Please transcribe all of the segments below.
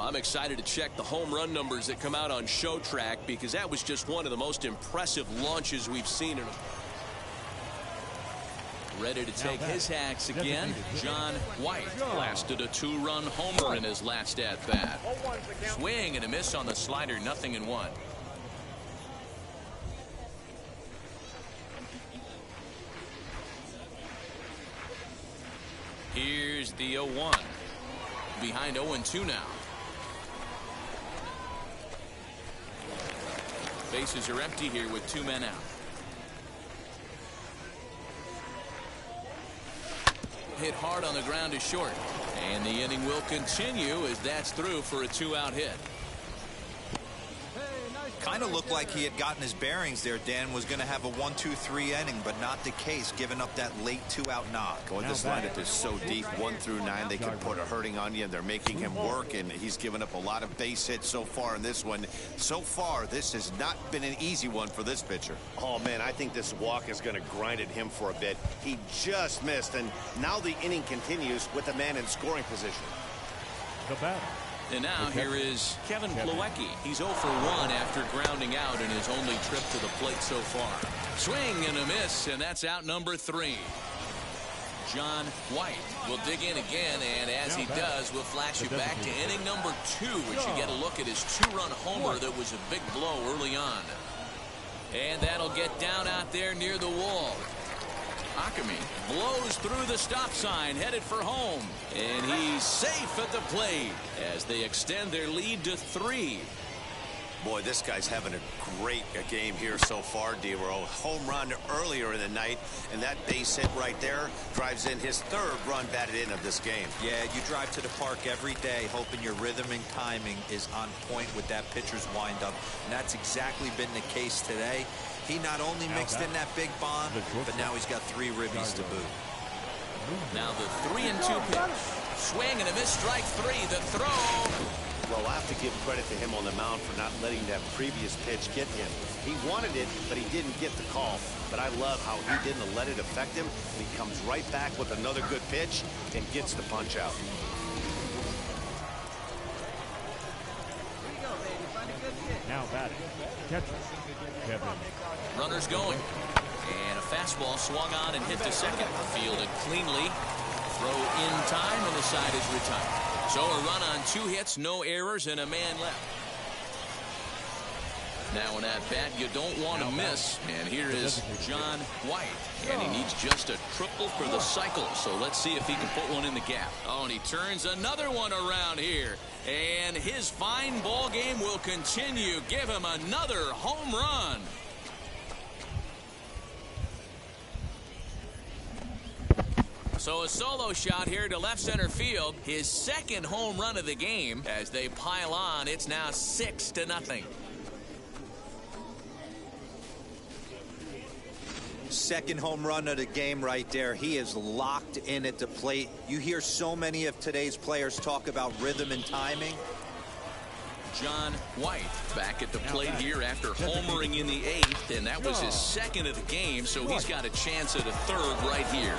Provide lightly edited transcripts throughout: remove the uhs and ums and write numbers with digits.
I'm excited to check the home run numbers that come out on Show Track, because that was just one of the most impressive launches we've seen. Ready to take his hacks again. John White blasted a 2-run homer in his last at-bat. Swing and a miss on the slider, 0-1. Here's the 0-1. Behind 0-2 now. Bases are empty here with 2 men out. Hit hard on the ground to short. And the inning will continue as that's through for a 2-out hit. Kind of looked like he had gotten his bearings there. Dan was going to have a 1-2-3 inning, but not the case, giving up that late 2-out knock. Well, this lineup is so deep, 1 through 9, they could put a hurting on you, and they're making him work, and he's given up a lot of base hits so far in this one. So far, this has not been an easy one for this pitcher. Oh, man, I think this walk is going to grind at him for a bit. He just missed, and now the inning continues with a man in scoring position. The batter. And now here is Kevin Plawecki. He's 0 for 1 after grounding out in his only trip to the plate so far. Swing and a miss, and that's out number 3. John White will dig in again, and as he does, we'll flash you back to inning number 2, which you get a look at his 2-run homer that was a big blow early on. And that'll get down out there near the wall. Akami blows through the stop sign, headed for home, and he's safe at the plate as they extend their lead to 3. Boy, this guy's having a great game here so far, D-Row. Home run earlier in the night, and that base hit right there drives in his 3rd run batted in of this game. Yeah, you drive to the park every day hoping your rhythm and timing is on point with that pitcher's windup, and that's exactly been the case today. He not only mixed in that big bomb, but now he's got 3 ribbies to boot. Now the 3-2 pitch. Swing and a miss, strike 3. The throw. Well, I have to give credit to him on the mound for not letting that previous pitch get him. He wanted it, but he didn't get the call. But I love how he didn't let it affect him. He comes right back with another good pitch and gets the punch out. Now batting. Catcher. Kevin. Runners going. And a fastball swung on and hit to second. Fielded cleanly. Throw in time, and the side is retired. So a run on 2 hits, no errors, and a man left. Now in that bat you don't want to miss. And here is John White. And he needs just a triple for the cycle. So let's see if he can put one in the gap. Oh, and he turns another one around here. And his fine ball game will continue. Give him another home run. So a solo shot here to left center field. His 2nd home run of the game. As they pile on, it's now 6-0. Second home run of the game right there. He is locked in at the plate. You hear so many of today's players talk about rhythm and timing. John White back at the plate here after homering in the 8th, and that was his 2nd of the game, so he's got a chance at a 3rd right here.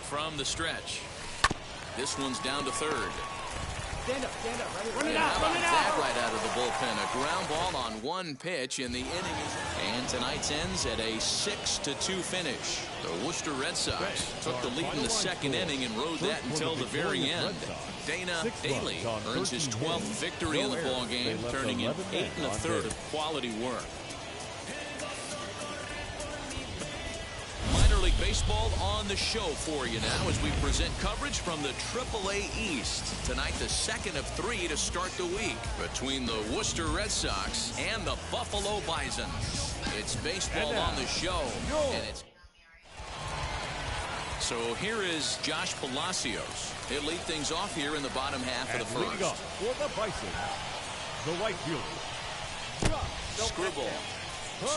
From the stretch. This one's down to 3rd. Stand up, run it How out, about run it that out. right out of the bullpen? A ground ball on 1 pitch in the inning. And tonight's ends at a 6-2 finish. The Worcester Red Sox took the lead in the 2nd inning and rode that until the very end. Dana Daly earns his 12th victory in the ballgame, turning in 8 1/3 of quality work. Minor League Baseball on the show for you now as we present coverage from the AAA East. Tonight, the 2nd of 3 to start the week between the Worcester Red Sox and the Buffalo Bisons. It's baseball on the show, and it's... So here is Josh Palacios. He'll lead things off here in the bottom half of the first. Leading off for the Bison, the right fielder. Scribble.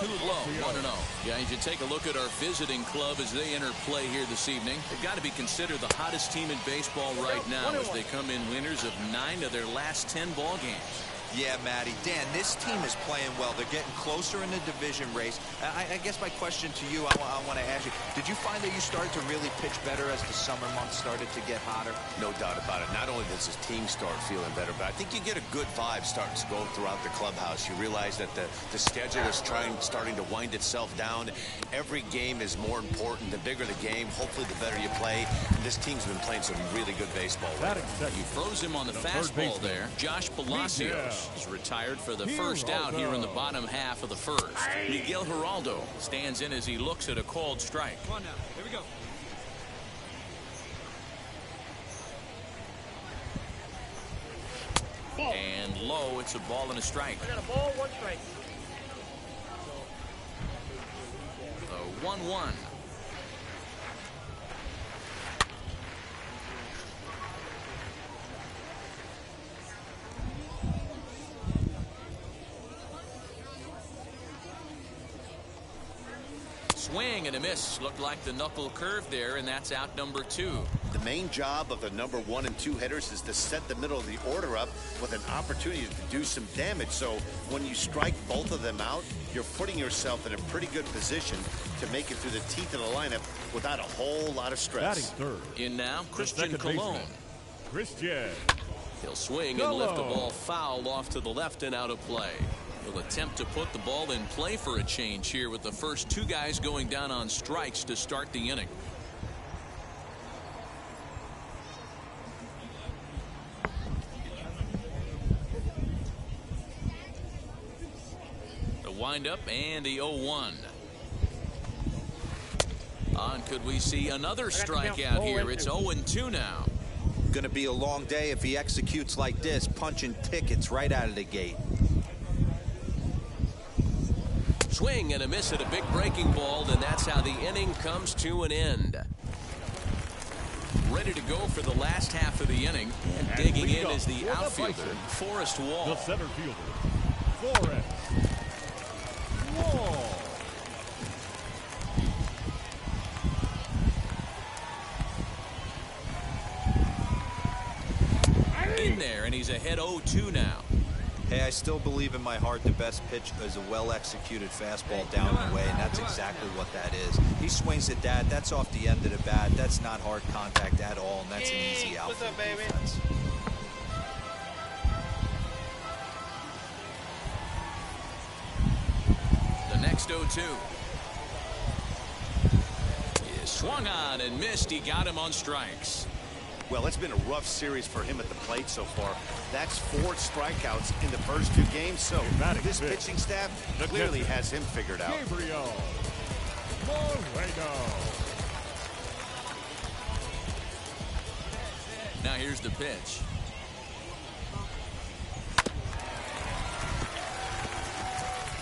Too low, 1-0. Guys, you take a look at our visiting club as they enter play here this evening. They've got to be considered the hottest team in baseball right now as they come in winners of 9 of their last 10 ball games. Yeah, Matty. Dan, this team is playing well. They're getting closer in the division race. I guess my question to you, I want to ask you, did you find that you started to really pitch better as the summer months started to get hotter? No doubt about it. Not only does his team start feeling better, but I think you get a good vibe starting to go throughout the clubhouse. You realize that the schedule is starting to wind itself down. Every game is more important. The bigger the game, hopefully the better you play. And this team's been playing some really good baseball. He throws him on the fastball there. Josh Palacios is retired for the first out here in the bottom half of the first. Miguel Geraldo stands in as he looks at a called strike. Come on now. Here we go. And low, it's a ball and a strike. I got a ball, 1 strike. The 1-1. Swing and a miss. Looked like the knuckle curve there, and that's out number 2. The main job of the number 1 and 2 hitters is to set the middle of the order up with an opportunity to do some damage. So when you strike both of them out, you're putting yourself in a pretty good position to make it through the teeth of the lineup without a whole lot of stress. In now, Christian Cologne. Christian. He'll swing and lift the ball foul off to the left and out of play. He'll attempt to put the ball in play for a change here with the first 2 guys going down on strikes to start the inning. The windup and the 0-1. On, could we see another strikeout here? It's 0-2 now. Going to be a long day if he executes like this, punching tickets right out of the gate. Swing and a miss at a big breaking ball, and that's how the inning comes to an end. Ready to go for the last half of the inning, and digging in is the outfielder, Forrest Wall. The center fielder, Forrest Wall. In there, and he's ahead 0-2 now. Hey, I still believe in my heart the best pitch is a well-executed fastball down the way, and that's exactly what that is. He swings at that. That's off the end of the bat. That's not hard contact at all, and that's an easy out for defense. The next 0-2. Is swung on and missed. He got him on strikes. Well, it's been a rough series for him at the plate so far. That's 4 strikeouts in the first 2 games, so this pitching staff clearly has him figured out. Gabriel Moreno. Now here's the pitch.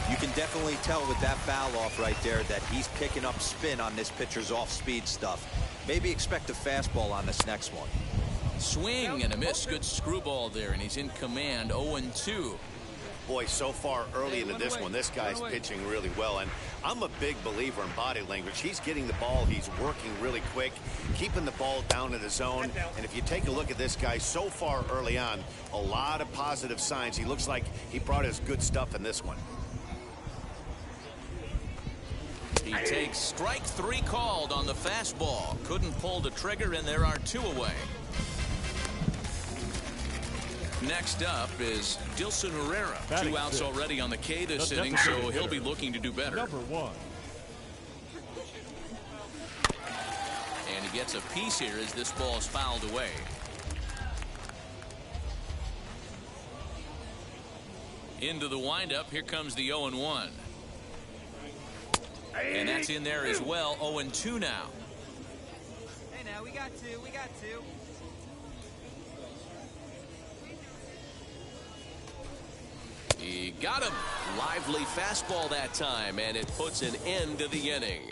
You can definitely tell with that foul off right there that he's picking up spin on this pitcher's off-speed stuff. Maybe expect a fastball on this next one. Swing and a miss. Good screwball there, and he's in command. 0-2. Boy, so far early into this one, this guy's pitching really well, and I'm a big believer in body language. He's getting the ball, he's working really quick, keeping the ball down in the zone, and if you take a look at this guy so far early on, a lot of positive signs. He looks like he brought his good stuff in this one. He takes strike 3 called on the fastball. Couldn't pull the trigger, and there are 2 away. Next up is Dilson Rivera. 2 outs already on the K this inning, so he'll be looking to do better. Number 1. And he gets a piece here as this ball is fouled away. Into the windup. Here comes the 0-1. And that's in there as well. 0-2 now. Hey, now we got 2. We got 2. He got him. Lively fastball that time, and it puts an end to the inning.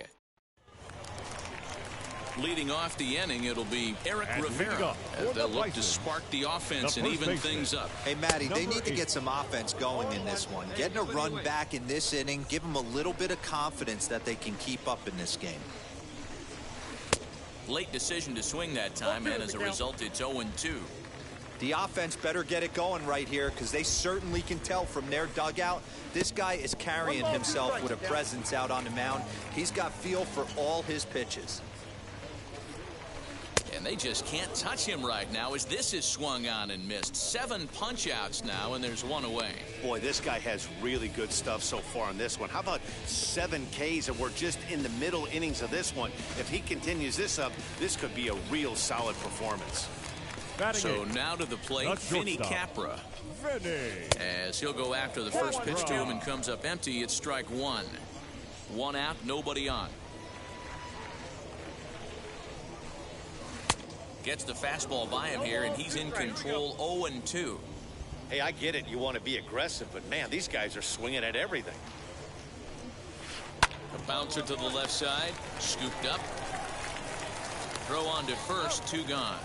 Leading off the inning, it'll be Eric Rivera as they'll look to spark the offense and even things up. Hey, Matty, they need to get some offense going in this one. Getting a run back in this inning, give them a little bit of confidence that they can keep up in this game. Late decision to swing that time, and as a result, it's 0-2. The offense better get it going right here, because they certainly can tell from their dugout this guy is carrying himself with a presence out on the mound. He's got feel for all his pitches. And they just can't touch him right now as this is swung on and missed. 7 punch-outs now, and there's 1 away. Boy, this guy has really good stuff so far on this one. How about 7 Ks, and we're just in the middle innings of this one. If he continues this up, this could be a real solid performance. So now to the plate, Vinny Capra. As he'll go after the first pitch to him and comes up empty, it's strike 1. 1 out, nobody on. Gets the fastball by him here, and he's in control. 0-2. Hey, I get it. You want to be aggressive, but man, these guys are swinging at everything. A bouncer to the left side, scooped up. Throw on to first, 2 gone.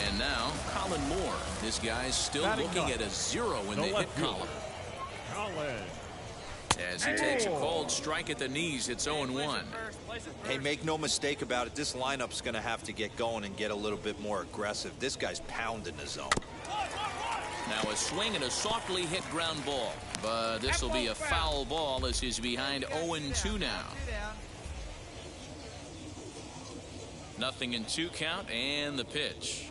And now Colin Moore. This guy's still looking at a 0 in the hit column. As he takes a cold strike at the knees, it's 0-1. Hey, make no mistake about it. This lineup's going to have to get going and get a little bit more aggressive. This guy's pounding the zone. Now a swing and a softly hit ground ball. But this will be a foul ball as he's behind 0-2 now. 0-2 count, and the pitch.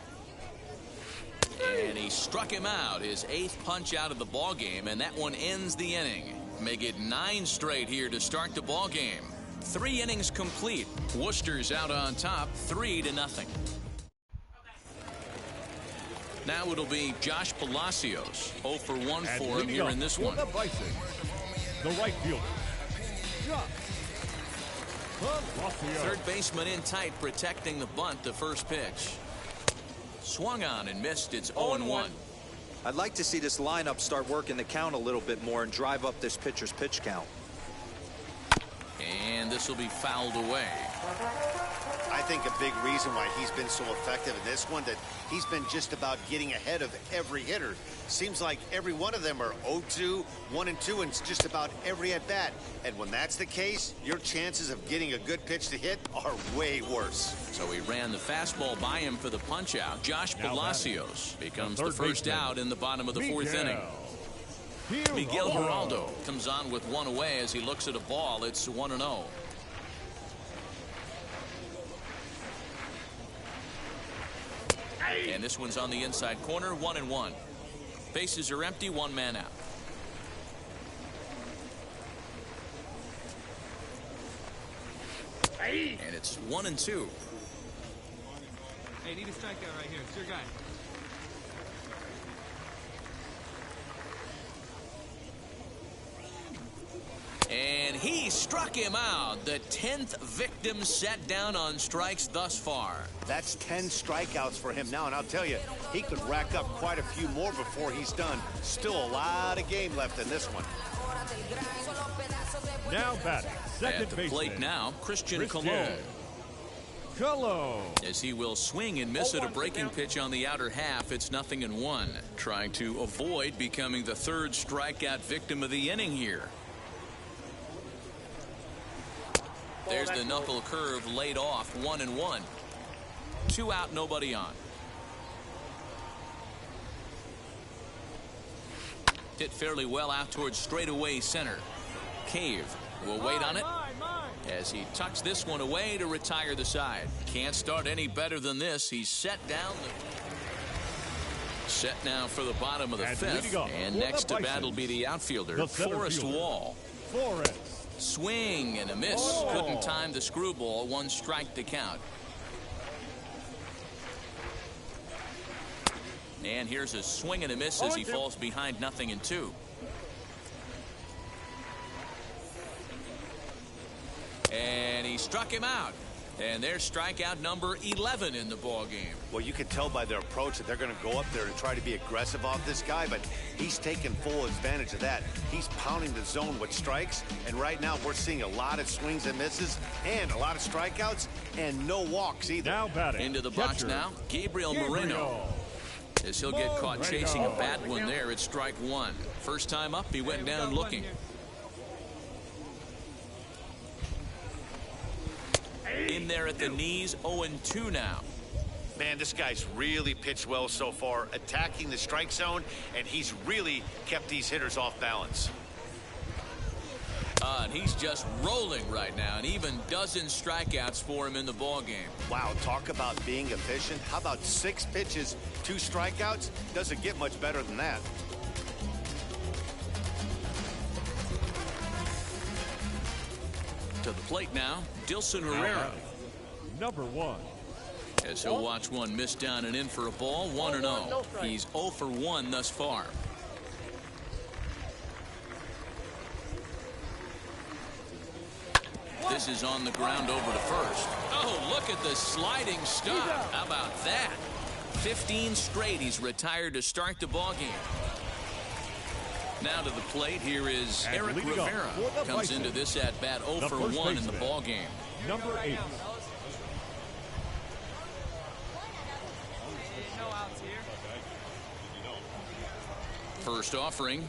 And he struck him out, his 8th punch out of the ball game, and that one ends the inning. Make it 9 straight here to start the ball game. 3 innings complete. Worcester's out on top, 3-0. Now it'll be Josh Palacios. 0 for 1 for him here in this one. The right fielder, Third baseman in tight, protecting the bunt. The first pitch. Swung on and missed. It's 0-1. I'd like to see this lineup start working the count a little bit more and drive up this pitcher's pitch count. And this will be fouled away. I think a big reason why he's been so effective in this one, that he's been just about getting ahead of every hitter. Seems like every one of them are 0-2, 1-2, and it's just about every at-bat. And when that's the case, your chances of getting a good pitch to hit are way worse. So he ran the fastball by him for the punch-out. Josh Palacios becomes the first out in the bottom of the 4th inning. Miguel Geraldo comes on with 1 away as he looks at a ball. It's 1-0. And this one's on the inside corner, 1-1. Bases are empty, 1 man out. And it's 1-2. Hey, need a strikeout right here. It's your guy. And he struck him out. The 10th victim set down on strikes thus far. That's 10 strikeouts for him now, and I'll tell you, he could rack up quite a few more before he's done. Still a lot of game left in this one. Now batting, second at the baseman, plate now, Christian Cologne. As he will swing and miss at a breaking pitch on the outer half. It's 0-1. Trying to avoid becoming the 3rd strikeout victim of the inning here. There's the knuckle curve laid off. 1-1. 2 out, nobody on. Hit fairly well out towards straightaway center. Cave will wait on it as he tucks this one away to retire the side. Can't start any better than this. He's set down. Set now for the bottom of the 5th. And next to bat will be the outfielder, Forrest Wall. Swing and a miss. Couldn't time the screwball. 1 strike to count. And here's a swing and a miss as he falls behind 0-2. And he struck him out. And there's strikeout number 11 in the ball game. Well, you can tell by their approach that they're going to go up there and try to be aggressive off this guy, but he's taking full advantage of that. He's pounding the zone with strikes, and right now we're seeing a lot of swings and misses and a lot of strikeouts and no walks either. Now batting, into the box now, Gabriel Moreno. As he'll get caught chasing a bad one there, it's strike 1. First time up, he went down looking. In there at the knees, 0-2 now. Man, this guy's really pitched well so far, attacking the strike zone, and he's really kept these hitters off balance. And he's just rolling right now, and even dozen strikeouts for him in the ball game. Wow, talk about being efficient. How about 6 pitches, 2 strikeouts? Doesn't get much better than that. To the plate now, Dilson Rivera. Number 1. As he'll watch one miss down and in for a ball, 1-0. He's 0 for 1 thus far. This is on the ground over to first. Oh, look at the sliding stop. How about that? 15 straight. He's retired to start the ball game. Now to the plate, here is Eric Rivera. Comes into this at bat 0 for 1 in the ball game. Number 8. First offering.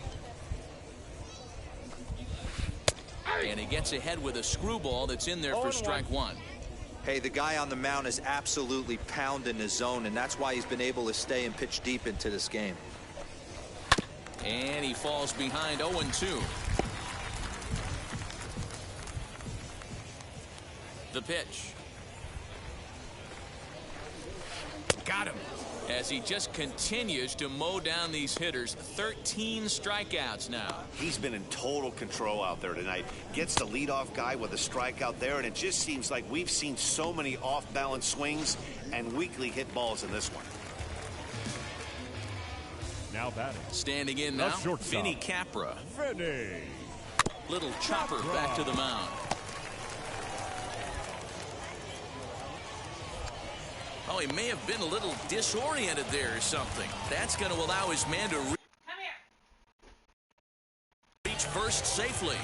And he gets ahead with a screwball that's in there for strike 1. Hey, the guy on the mound is absolutely pounding his zone, and that's why he's been able to stay and pitch deep into this game. And he falls behind 0-2. The pitch. Got him. As he just continues to mow down these hitters. 13 strikeouts now. He's been in total control out there tonight. Gets the leadoff guy with a strikeout there, and it just seems like we've seen so many off-balance swings and weakly hit balls in this one. Now batting. Standing in now, Vinny Capra. Vinny. Little chopper back to the mound. Oh, he may have been a little disoriented there or something. That's going to allow his man to reach first safely.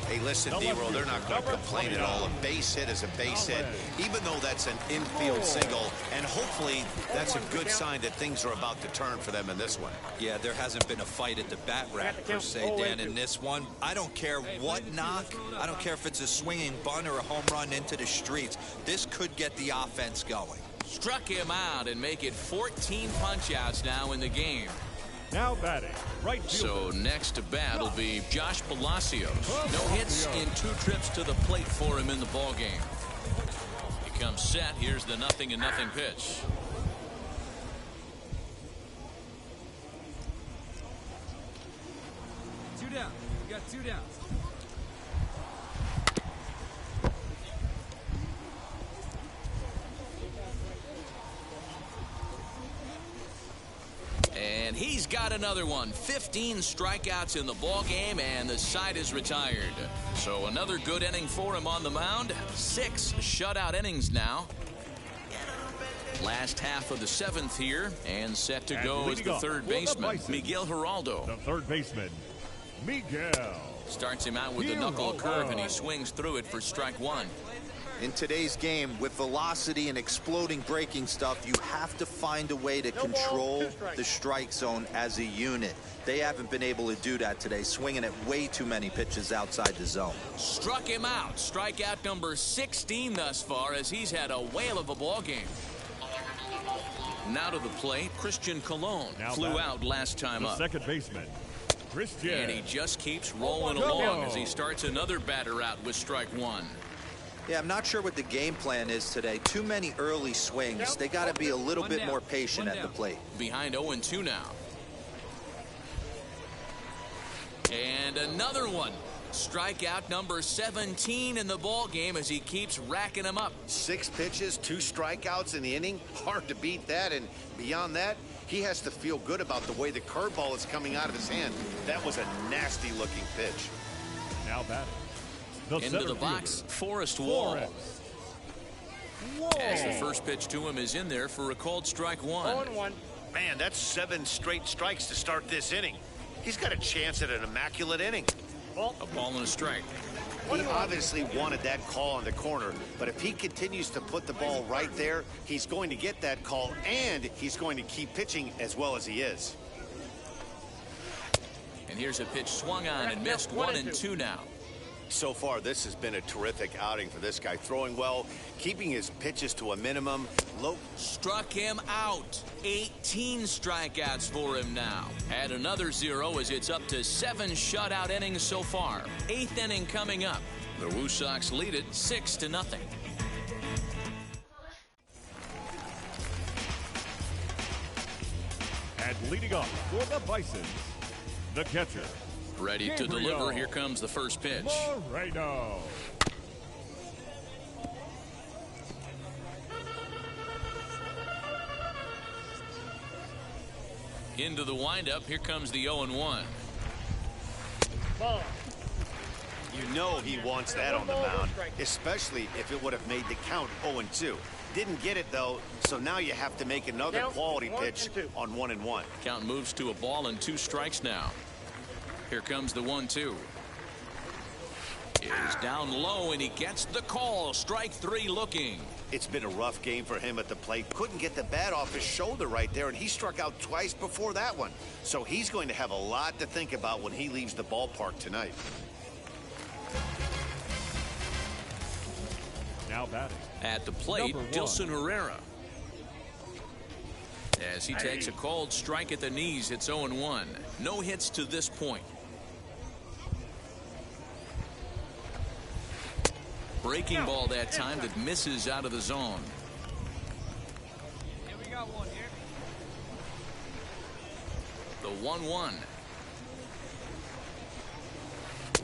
Hey, listen, D-Roll, they're not going to complain at all. A base hit is a base hit, even though that's an infield single. And hopefully that's a good sign that things are about to turn for them in this one. Yeah, there hasn't been a fight at the bat rack, per se, Dan, in this one. I don't care what knock. I don't care if it's a swinging bunt or a home run into the streets. This could get the offense going. Struck him out and make it 14 punch-outs now in the game. Now batting, right So fielder. next to bat will be Josh Palacios. No hits in 2 trips to the plate for him in the ball game. He comes set. Here's the 0-0 pitch. Two down. We got 2 downs. And he's got another one. 15 strikeouts in the ball game, and the side is retired. So another good inning for him on the mound. 6 shutout innings now. Last half of the 7th here, and set to go is the third baseman, Miguel Geraldo. The third baseman, Miguel. Starts him out with the knuckle curve, and he swings through it for strike 1. In today's game, with velocity and exploding breaking stuff, you have to find a way to control the strike zone as a unit. They haven't been able to do that today, swinging at way too many pitches outside the zone. Struck him out. Strikeout number 16 thus far, as he's had a whale of a ball game. Now to the plate, Christian Cologne flew out last time up. Second baseman, Christian. And he just keeps rolling along as he starts another batter out with strike 1. Yeah, I'm not sure what the game plan is today. Too many early swings. They got to be a little bit more patient at the plate. Behind 0-2 now. And another one. Strikeout number 17 in the ball game as he keeps racking them up. 6 pitches, 2 strikeouts in the inning. Hard to beat that. And beyond that, he has to feel good about the way the curveball is coming out of his hand. That was a nasty looking pitch. Now batting. Into the box, Forrest Wall. As the first pitch to him is in there for a called strike 1. Man, that's 7 straight strikes to start this inning. He's got a chance at an immaculate inning. A ball and a strike. He obviously wanted that call on the corner, but if he continues to put the ball right there, he's going to get that call, and he's going to keep pitching as well as he is. And here's a pitch swung on and missed. 1-2 now. So far, this has been a terrific outing for this guy. Throwing well, keeping his pitches to a minimum. Struck him out. 18 strikeouts for him now. Add another 0 as it's up to 7 shutout innings so far. 8th inning coming up. The Woo Sox lead it 6-0. And leading off for the Bisons, the catcher. Ready to deliver. Here comes the first pitch. Moreno. Into the windup. Here comes the 0-1. You know he wants that on the mound, especially if it would have made the count 0-2. Didn't get it, though, so now you have to make another quality pitch on 1-1. Count moves to a ball and 2 strikes now. Here comes the 1-2. Is down low, and he gets the call. Strike 3 looking. It's been a rough game for him at the plate. Couldn't get the bat off his shoulder right there, and he struck out twice before that one. So he's going to have a lot to think about when he leaves the ballpark tonight. Now batting. At the plate, Dilson Rivera. As he takes a called strike at the knees, it's 0-1. No hits to this point. Breaking ball that time that misses out of the zone. Here we got one here. The 1-1.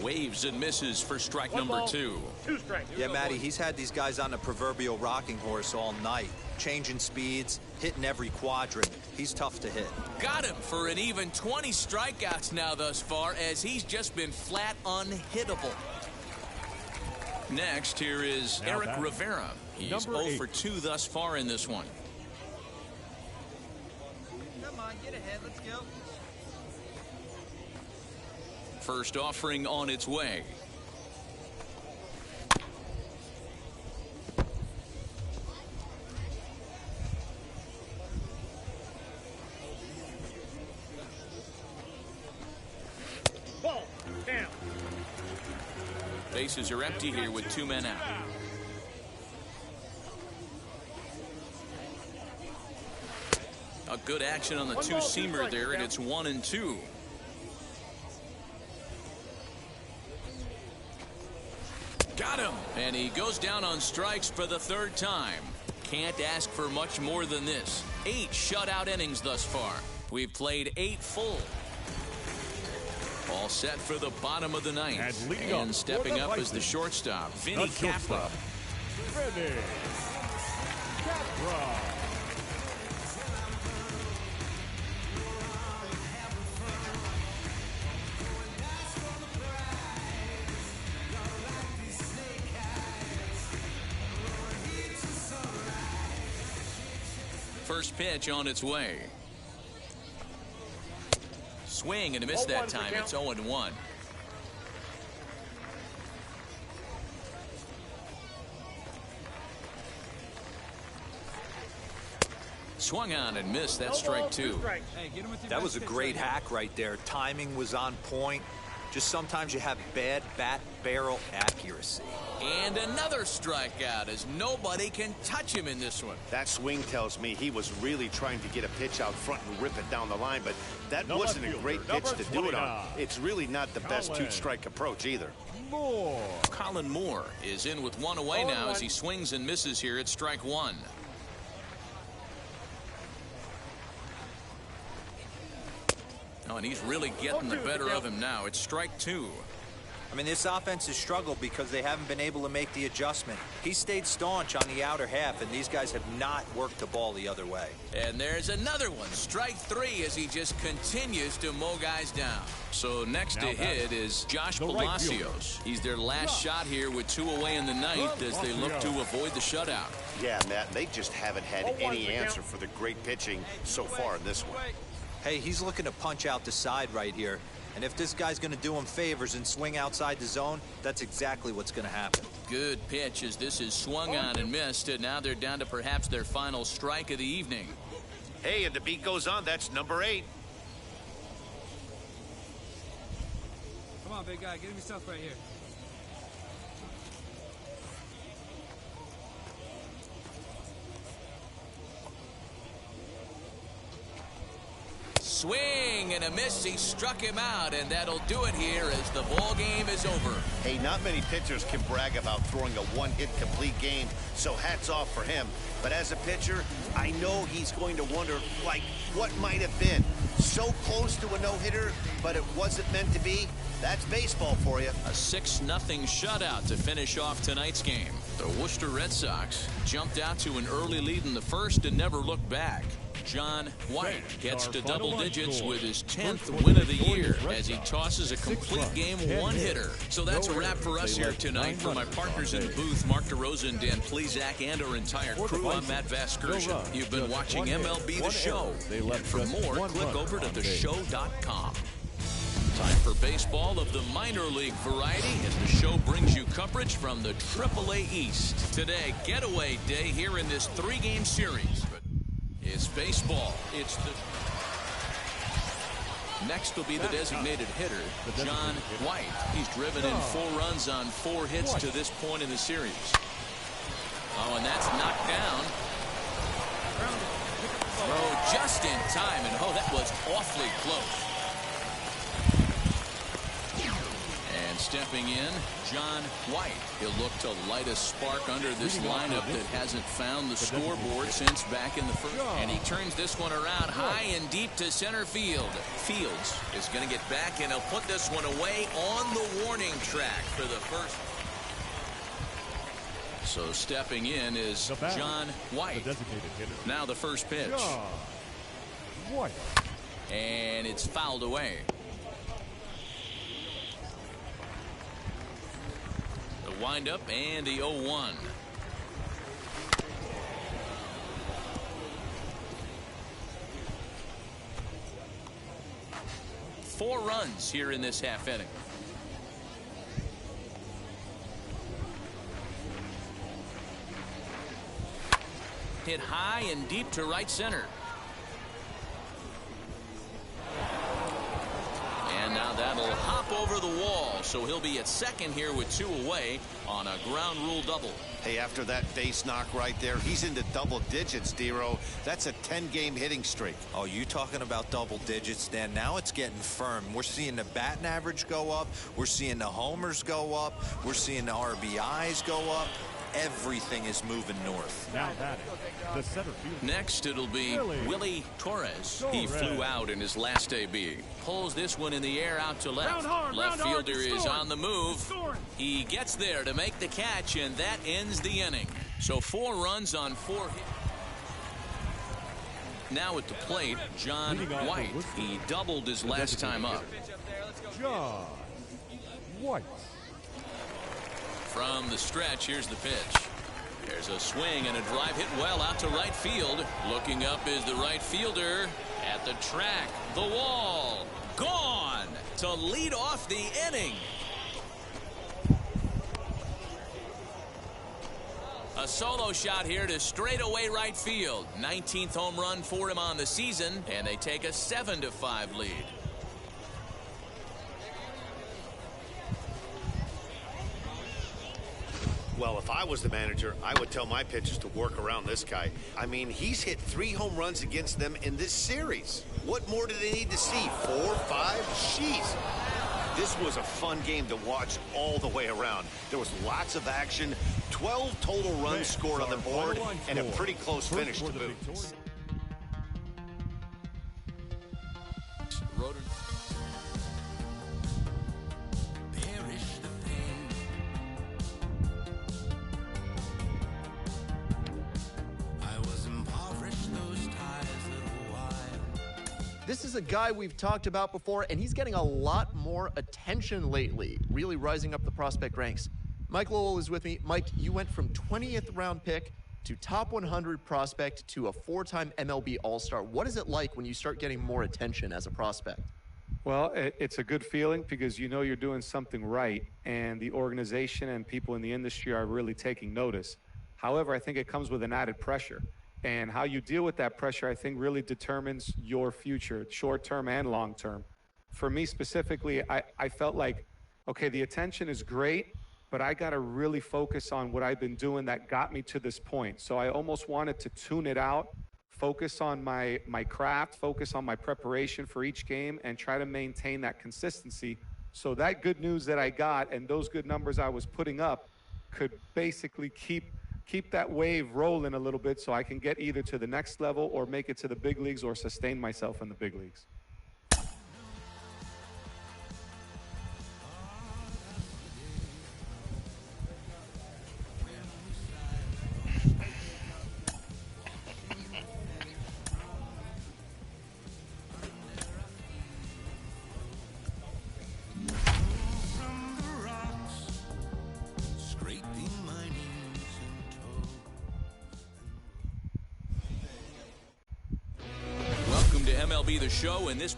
Waves and misses for strike number 2. 2 strikes. Yeah, Matty, he's had these guys on the proverbial rocking horse all night. Changing speeds, hitting every quadrant. He's tough to hit. Got him for an even 20 strikeouts now thus far, as he's just been flat unhittable. Next, here is Eric Rivera. He's 0 for 2 thus far in this one. Come on, get ahead. Let's go. First offering on its way. Ball down. Bases are empty here with 2 men out. A good action on the 2-seamer there, and it's 1-2. Got him! And he goes down on strikes for the 3rd time. Can't ask for much more than this. 8 shutout innings thus far. We've played 8 full. All set for the bottom of the 9th. And stepping up is the shortstop, Vinny Capra. Vinny Capra. First pitch on its way. Swing and a miss that time. It's 0-1. Swung on and missed. That strike 2. Hey, get him with your That was a great hack right there. Timing was on point. Just sometimes you have bad bat barrel accuracy. And another strikeout, as nobody can touch him in this one. That swing tells me he was really trying to get a pitch out front and rip it down the line, but that wasn't a great pitch to do it on. It's really not the best 2-strike approach either. Moore. Colin Moore is in with 1 away now as he swings and misses here at strike 1. Oh, and he's really getting the better of him now. It's strike 2. I mean, this offense has struggled because they haven't been able to make the adjustment. He stayed staunch on the outer half, and these guys have not worked the ball the other way. And there's another one. Strike 3 as he just continues to mow guys down. So next to hit is Josh Palacios. He's their last shot here with 2 away in the 9th as they look to avoid the shutout. Yeah, Matt, they just haven't had any answer for the great pitching so far in this one. Hey, he's looking to punch out the side right here. And if this guy's going to do him favors and swing outside the zone, that's exactly what's going to happen. Good pitch as this is swung on and missed, and now they're down to perhaps their final strike of the evening. Hey, and the beat goes on. That's number 8. Come on, big guy. Get him yourself right here. swing and a miss. He struck him out, and that'll do it here as the ball game is over. Hey, not many pitchers can brag about throwing a one-hit complete game, so hats off for him. But as a pitcher, I know he's going to wonder, like, what might have been. So close to a no-hitter, but it wasn't meant to be. That's baseball for you. A 6-0 shutout to finish off tonight's game. The Worcester Red Sox jumped out to an early lead in the first and never looked back. John White gets to double digits with his 10th win of the year as he tosses a complete game one-hitter. So that's a wrap for us here tonight. For my partners in the booth, Mark DeRosa and Dan Plezak, and our entire crew, I'm Matt Vasgersian. You've been watching MLB The Show. And for more, click over to theshow.com. Time for baseball of the minor league variety as the show brings you coverage from the AAA East. Today, getaway day here in this 3-game series. It's baseball. It's the... Next will be the designated hitter, John White. He's driven in 4 runs on 4 hits to this point in the series. Oh, and that's knocked down. Throw just in time, and oh, that was awfully close. And stepping in, John White. He'll look to light a spark under this lineup that hasn't found the scoreboard since back in the first. And he turns this one around high and deep to center field. Fields is going to get back, and he'll put this one away on the warning track for the first. So stepping in is John White. Now the first pitch. White. And it's fouled away. The windup and the 0-1. Four runs here in this half inning. Hit high and deep to right center. And now that'll hop over the wall, so he'll be at second here with 2 away on a ground rule double. Hey, after that base knock right there, he's into double digits, Dero. That's a 10-game hitting streak. Oh, you talking about double digits, Dan? Now it's getting firm. We're seeing the batting average go up. We're seeing the homers go up. We're seeing the RBIs go up. Everything is moving north. Now batting, the center field. Next, it'll be Willy Torres. He flew out in his last AB. Pulls this one in the air out to left. Left fielder is on the move. He gets there to make the catch, and that ends the inning. So 4 runs on 4 hits. Now at the plate, John White. He doubled his last time up. John White. From the stretch, here's the pitch. There's a swing and a drive hit well out to right field. Looking up is the right fielder at the track. The wall. Gone to lead off the inning. A solo shot here to straightaway right field. 19th home run for him on the season, and they take a 7-5 lead. Well, if I was the manager, I would tell my pitchers to work around this guy. I mean, he's hit 3 home runs against them in this series. What more do they need to see? 4, 5? Jeez. This was a fun game to watch all the way around. There was lots of action, 12 total runs scored on the board, and a pretty close finish to boot. This is a guy we've talked about before, and he's getting a lot more attention lately, really rising up the prospect ranks. Mike Lowell is with me. Mike, you went from 20th round pick to top 100 prospect to a 4-time MLB All-Star. What is it like when you start getting more attention as a prospect? Well, it's a good feeling because you know you're doing something right, and the organization and people in the industry are really taking notice. However, I think it comes with an added pressure. And how you deal with that pressure, I think, really determines your future, short-term and long-term. For me specifically, I felt like, okay, the attention is great, but I got to really focus on what I've been doing that got me to this point. So I almost wanted to tune it out, focus on my craft, focus on my preparation for each game, and try to maintain that consistency. So that good news that I got and those good numbers I was putting up could basically keep that wave rolling a little bit so I can get either to the next level or make it to the big leagues or sustain myself in the big leagues. MLB The Show in this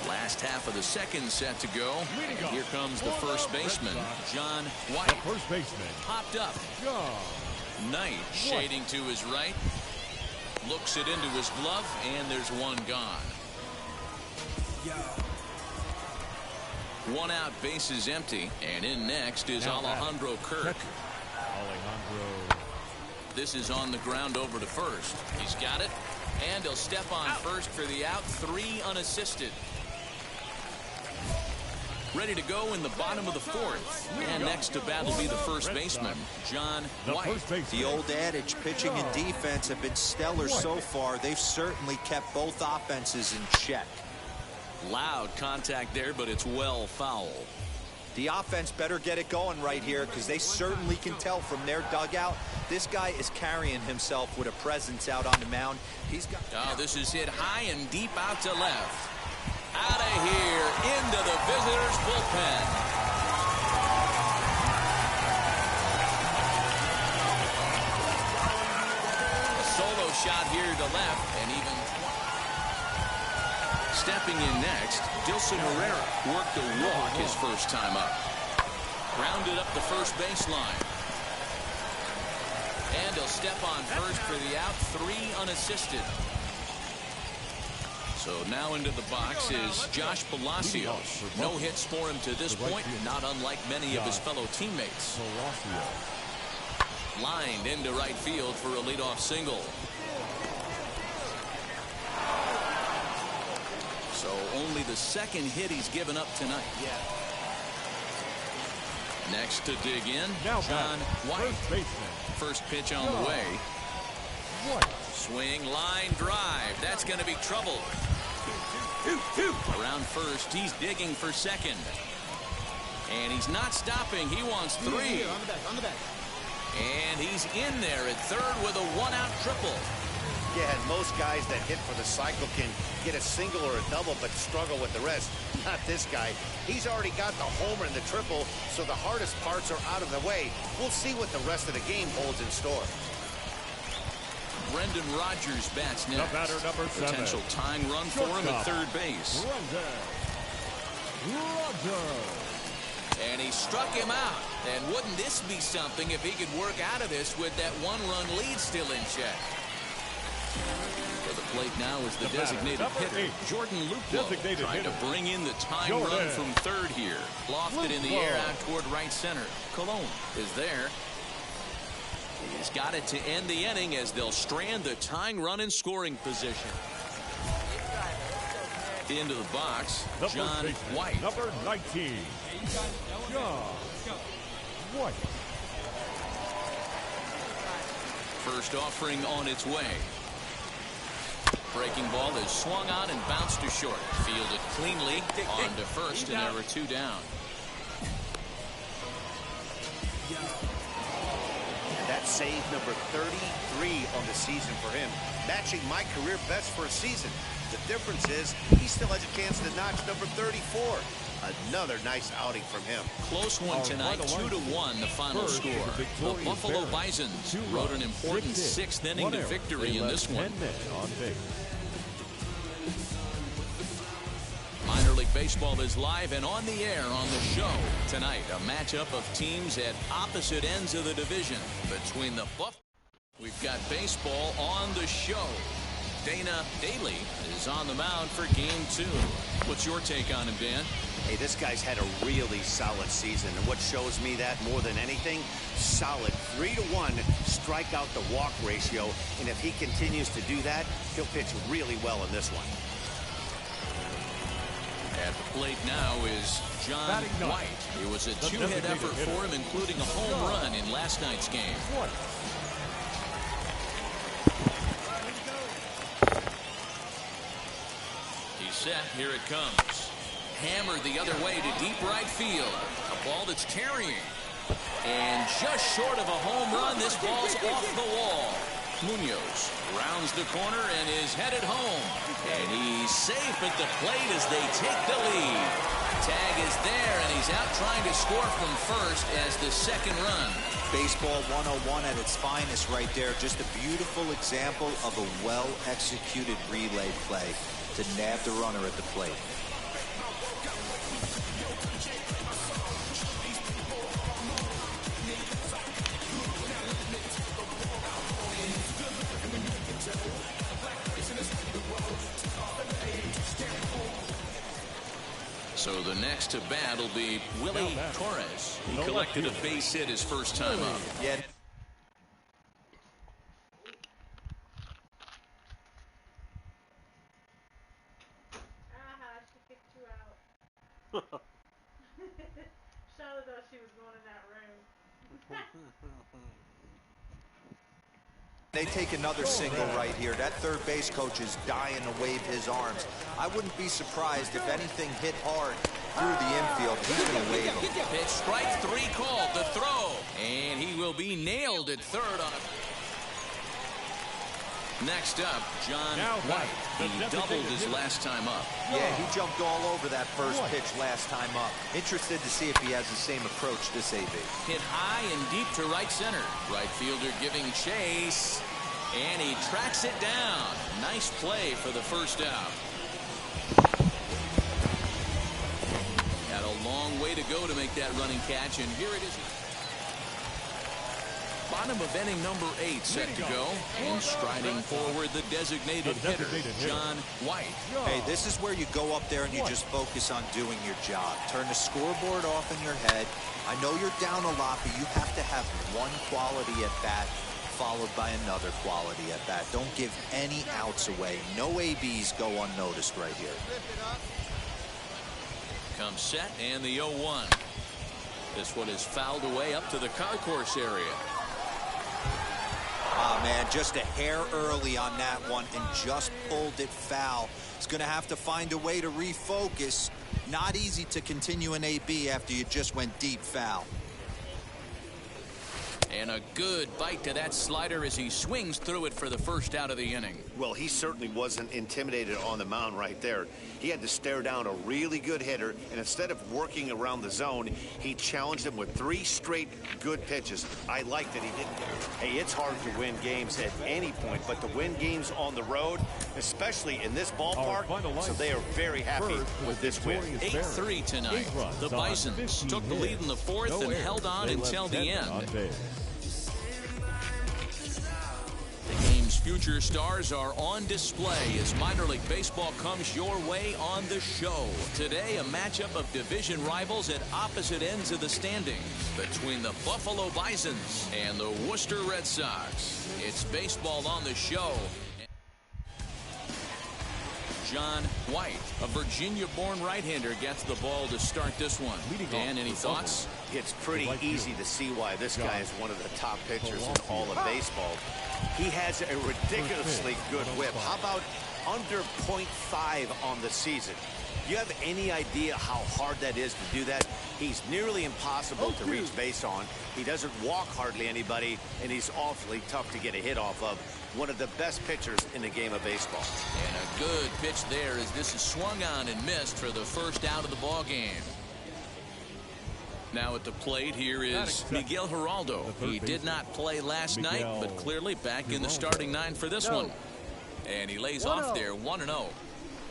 last half of the second set to go. And here comes the first baseman, John White. The first baseman Popped up. John Knight shading to his right. Looks it into his glove, and there's one gone. One out, base is empty, and in next is Alejandro Kirk. This is on the ground over to first. He's got it, and he'll step on first for the out. 3 unassisted. Ready to go in the bottom of the fourth. And next to bat will be the first baseman, John White. The old adage, pitching and defense have been stellar so far. They've certainly kept both offenses in check. Loud contact there, but it's well foul. The offense better get it going right here because they certainly can tell from their dugout this guy is carrying himself with a presence out on the mound. He's got. Oh, this is hit high and deep out to left. Out of here into the visitors' bullpen. A solo shot here to left, and even stepping in next, Rivera worked a walk his first time up. Grounded up the first baseline. And he'll step on first for the out. 3 unassisted. So now into the box is Josh Palacios. No hits for him to this point, not unlike many of his fellow teammates. Lined into right field for a leadoff single. So only the second hit he's given up tonight. Next to dig in, John White. First pitch on the way. Swing, line, drive. That's going to be trouble. Around first, he's digging for second. And he's not stopping. He wants 3. On the back. And he's in there at third with a 1-out triple. Yeah, and most guys that hit for the cycle can get a single or a double but struggle with the rest. Not this guy. He's already got the homer and the triple, so the hardest parts are out of the way. We'll see what the rest of the game holds in store. Brendan Rodgers bats next. The batter, number 7. Potential tying run for him at third base. And he struck him out. And wouldn't this be something if he could work out of this with that 1-run lead still in check? For the plate now is the designated hitter, Jordan Luplow, trying to bring in the tying run from third here. Lofted in the air out toward right center. Cologne is there. He's got it to end the inning as they'll strand the tying run in scoring position. Into the box, John White. Number 19, John White. First offering on its way. Breaking ball is swung on and bounced to short. Fielded cleanly on to first, and there were 2 down. And that's save number 33 on the season for him, matching my career best for a season. The difference is he still has a chance to notch number 34. Another nice outing from him. Close one tonight, 2-1 the final score. The Buffalo Bisons rode an important 6th inning to victory in this one. Minor League Baseball is live and on the air on the show tonight. A matchup of teams at opposite ends of the division between the Buff. We've got baseball on the show. Dana Daly is on the mound for game 2. What's your take on him, Dan? Hey, this guy's had a really solid season, and what shows me that more than anything, solid 3-to-1 strikeout to walk ratio, and if he continues to do that, he'll pitch really well in this one. At the plate now is John White. It was a two-hit effort for him, including a home run in last night's game. He's set. Here it comes. Hammered the other way to deep right field. A ball that's carrying. And just short of a home run, this ball's off the wall. Munoz rounds the corner and is headed home. And he's safe at the plate as they take the lead. Tag is there, and he's out trying to score from first as the second run. Baseball 101 at its finest right there. Just a beautiful example of a well-executed relay play to nab the runner at the plate. So the next to bat will be Willy Torres. He collected a base hit his first time up. Yeah. She kicked you out. Charlotte thought she was going in that room. They take another single right here. That third base coach is dying to wave his arms. I wouldn't be surprised if anything hit hard through the infield. He's going to wave him. Pitch strike three called. The throw. And he will be nailed at third on a... Next up, John White. He doubled his last time up. Yeah, he jumped all over that first pitch last time up. Interested to see if he has the same approach this AB. Hit high and deep to right center. Right fielder giving chase. And he tracks it down. Nice play for the first out. Had a long way to go to make that running catch, and here it is. Bottom of inning number 8 set to go, and striding forward the designated hitter, John White. Hey, this is where you go up there and you just focus on doing your job. Turn the scoreboard off in your head. I know you're down a lot, but you have to have one quality at bat followed by another quality at bat. Don't give any outs away. No ABs go unnoticed right here. Comes set, and the 0-1. This one is fouled away up to the concourse area. Oh, man, just a hair early on that one and just pulled it foul. He's going to have to find a way to refocus. Not easy to continue an AB after you just went deep foul. And a good bite to that slider as he swings through it for the first out of the inning. Well, he certainly wasn't intimidated on the mound right there. He had to stare down a really good hitter, and instead of working around the zone, he challenged him with 3 straight good pitches. I like that he didn't. Hey, it's hard to win games at any point, but to win games on the road, especially in this ballpark, so they are very happy with this win. 8-3 tonight. The Bisons took the lead in the 4th and held on until the end. The game's future stars are on display as minor league baseball comes your way on the show. Today, a matchup of division rivals at opposite ends of the standings between the Buffalo Bisons and the Worcester Red Sox. It's baseball on the show. John White, a Virginia-born right-hander, gets the ball to start this one. Dan, any thoughts? It's pretty easy to see why this guy is one of the top pitchers in all of baseball. He has a ridiculously good whip. How about under .5 on the season? Do you have any idea how hard that is to do that? He's nearly impossible to reach base on. He doesn't walk hardly anybody, and he's awfully tough to get a hit off of. One of the best pitchers in the game of baseball. And a good pitch there as this is swung on and missed for the first out of the ball game. Now at the plate here is Miguel Geraldo. He did not play last night, but clearly back in the starting 9 for this one. And he lays off there 1-0.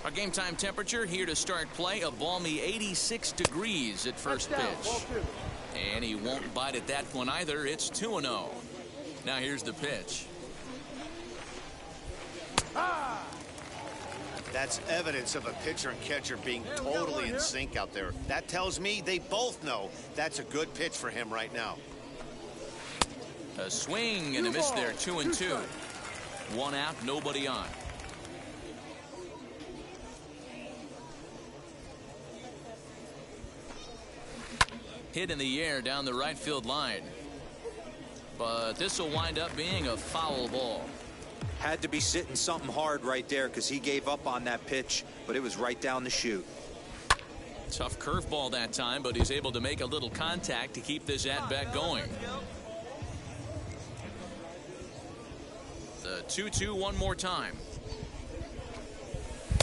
Our game time temperature here to start play, a balmy 86 degrees at first pitch. And he won't bite at that one either. It's 2-0. Now here's the pitch. That's evidence of a pitcher and catcher being totally in sync out there. That tells me they both know that's a good pitch for him right now. A swing and a miss there, 2-2. One out, nobody on. Hit in the air down the right field line. But this will wind up being a foul ball. Had to be sitting something hard right there because he gave up on that pitch, but it was right down the chute. Tough curveball that time, but he's able to make a little contact to keep this at-bat going. The 2-2 one more time.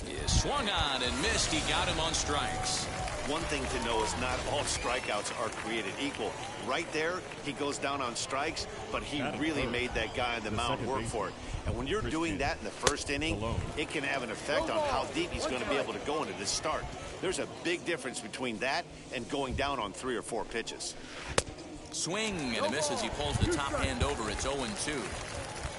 He swung on and missed. He got him on strikes. One thing to know is not all strikeouts are created equal. Right there, he goes down on strikes, but he really made that guy on the mound work for it. And when you're doing that in the first inning, it can have an effect on how deep he's going to be able to go into this start. There's a big difference between that and going down on 3 or 4 pitches. Swing and a miss as he pulls the top hand over. It's 0-2.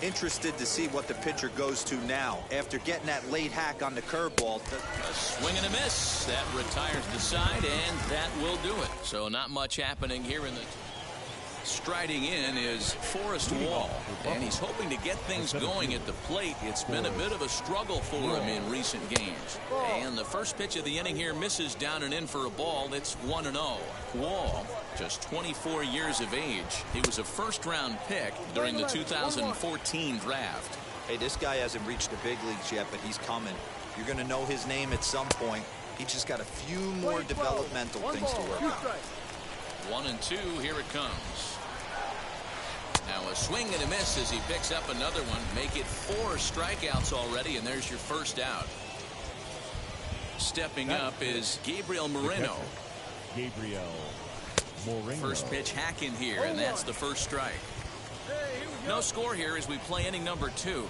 Interested to see what the pitcher goes to now after getting that late hack on the curveball. A swing and a miss. That retires the side, and that will do it. So not much happening here in the... Striding in is Forrest Wall, and he's hoping to get things going at the plate. It's been a bit of a struggle for him in recent games. And the first pitch of the inning here misses down and in for a ball. It's 1-0. Wall, just 24 years of age. He was a first-round pick during the 2014 draft. Hey, this guy hasn't reached the big leagues yet, but he's coming. You're going to know his name at some point. He just got a few more developmental things to work on. 1-2, here it comes. Now a swing and a miss as he picks up another one. Make it 4 strikeouts already, and there's your first out. Stepping up is Gabriel Moreno. First pitch hack in here, and that's the first strike. No score here as we play inning number 2.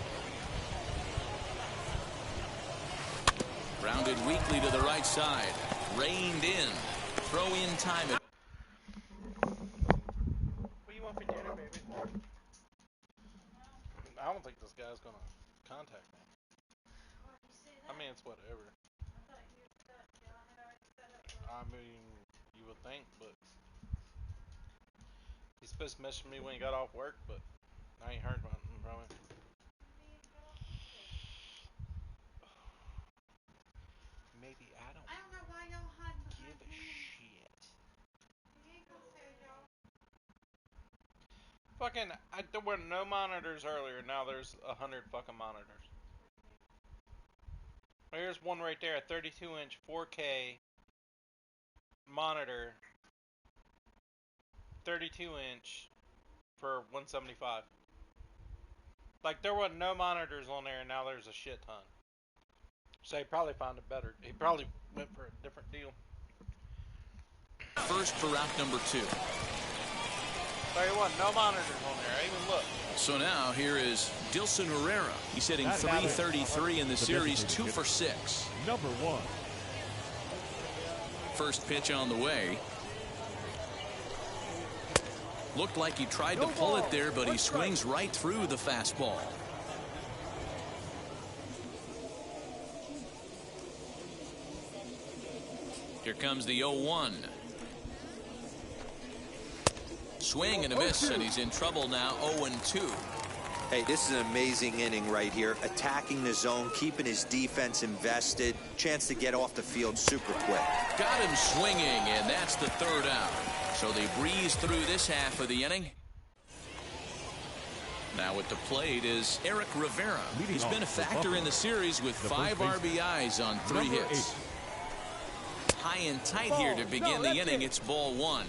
Grounded weakly to the right side. Reined in. Throw in time. I don't think this guy's gonna contact me. I mean, it's whatever. I mean, you would think, but he's supposed to message me when he got off work, but I ain't heard nothing from him. Maybe I don't know why y'all hiding give a shit. Fucking, there were no monitors earlier. Now there's 100 fucking monitors. Here's one right there, a 32-inch 4K monitor, 32-inch for $175. Like, there were no monitors on there, and now there's a shit ton. So he probably found it better. He probably went for a different deal. First for route number 2. Tell you what, no monitors on there. I even looked. So now here is Dilson Rivera. He's hitting .333 in the series, 2 for 6. Number 1. First pitch on the way. Looked like he tried to pull it there, but he swings right through the fastball. Here comes the 0-1. Swing and a miss, and he's in trouble now, 0-2. Hey, this is an amazing inning right here. Attacking the zone, keeping his defense invested. Chance to get off the field super quick. Got him swinging, and that's the third out. So they breeze through this half of the inning. Now at the plate is Eric Rivera. He's been a factor in the series with 5 RBIs on 3 hits. High and tight here to begin the inning. It's ball 1.